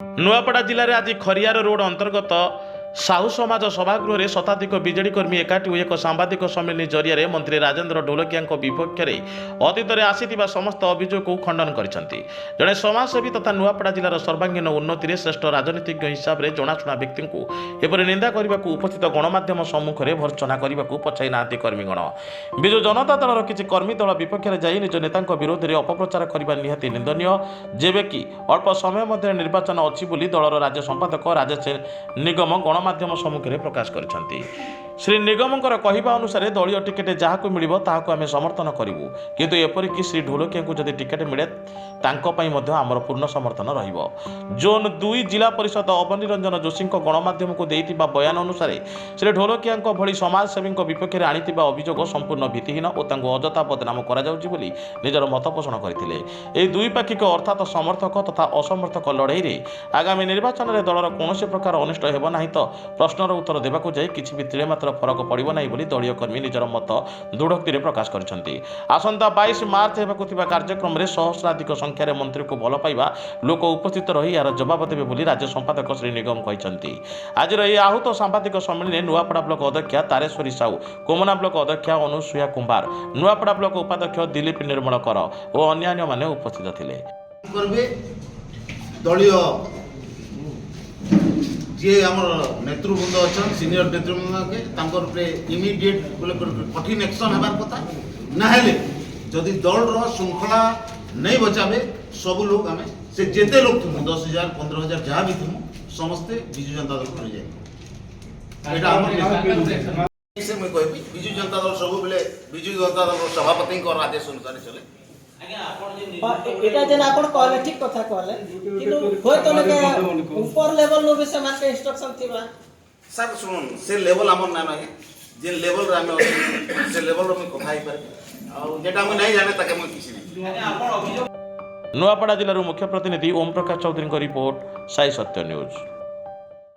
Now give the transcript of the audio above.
नुआपड़ा जिले में आज खरियार रोड अंतर्गत साहू समाज सभागृह में शताधिक विजेडी कर्मी एकाठी हुई एक सांबादिक सम्मेलन जरिए मंत्री राजेन्द्र ढोलकिया विपक्ष में अतीत में आसीथिबा समस्त अभियोग को खंडन करछंती। जड़े समाजसेवी तथा नुआपड़ा जिलार सर्वांगीन उन्नति में श्रेष्ठ राजनीतिज्ञ हिसाब से जनाशुना व्यक्ति को एपरि निंदा करने को उपस्थित गणमाध्यम सम्मुख में भर्त्सना करने को पछाई ना कर्मीगण। विजु जनता दलर किसी कर्मी दल विपक्ष में जाई निज नेता विरोध में अपप्रचार करने निहाती निंदनीय। जेबे कि अल्प समय मध्य निर्वाचन अच्छी बोली दलर राज्य संपादक राजेश निगम गणमाध्यम सम्मुख में प्रकाश करछंती। श्री निगमकर कहवा अनुसार दलीय टिकेट जहाँ मिल आम समर्थन करूँ, किंतु एपरिक श्री ढोलकिया को जदि टिकेट मिले आमर पूर्ण समर्थन रहिबो। जोन 2 जिला परिषद अवनी रंजन जोशी गणमाध्यम को देइतिबा बयान अनुसार श्री ढोलकिया भली समाजसेवी विपक्ष में आनीतिबा अभियोग संपूर्ण भित्तिहीन और अजथा बदनाम करा जाउछि बोली निजर मत पोषण करथिले। एही द्विपाक्षिक अर्थात समर्थक तथा असमर्थक लड़ाई रे आगामी निर्वाचन में दलर कौन प्रकार अनिष्ट हेब नाही तो प्रश्नर उत्तर देवाक जाई किछि भी तिले मात्र फरक पड़िबो नाही बोली दलीय कर्मी निजर मत दृढ़ोक्ति प्रकाश करछंती। आसंता 22 मार्च हेबाकु थिबा कार्यक्रम में सहस्राधिक संख्यार मंत्री को भल पाइबा लोक उपस्थित रही यार जवाब देवे बोली राज्य संपादक श्री निगम कहते। आज आहूत सांबादिक सम्मेलन में नुआपड़ा ब्लॉक अध्यक्षा तारेश्वरी साहू, कोमना ब्लॉक अध्यक्षा अनुसुया कुंभार, नुआपड़ा ब्लॉक उपाध्यक्ष दिलीप निर्मलकर और अन्य माने उपस्थित थिले। दलीय जे आमर नेतृवृंद अच्छा सीनियर नेतृवृंद के इमिडिएट कठिन एक्शन हेबार कथा ना हेले जदि दल श्रृंखला नहीं बचावे सब लोग आम से जेते लोग थी 10,000 15,000 जहाँ भी थी समस्ते विजु जनता दल कर विजु जनता दल सब बेले विजु जनता दल सभापति आदेश अनुसार चले। এটা যেন আপন কলে ঠিক কথা কলে কিন্তু হয়তো লগে উপর লেভেল নো বেশি মানকে ইনস্ট্রাকশন থিবা सर सुन से लेवल हमर ना नाही जे लेवल रे हम से लेवल रो हम କଥା ही पारे आ जेटा हम नहीं जाने ताके हम किसी नहीं। नुआपड़ा जिलार मुख्य प्रतिनिधि ओम प्रकाश चौधरी रिपोर्ट साई सत्य न्यूज।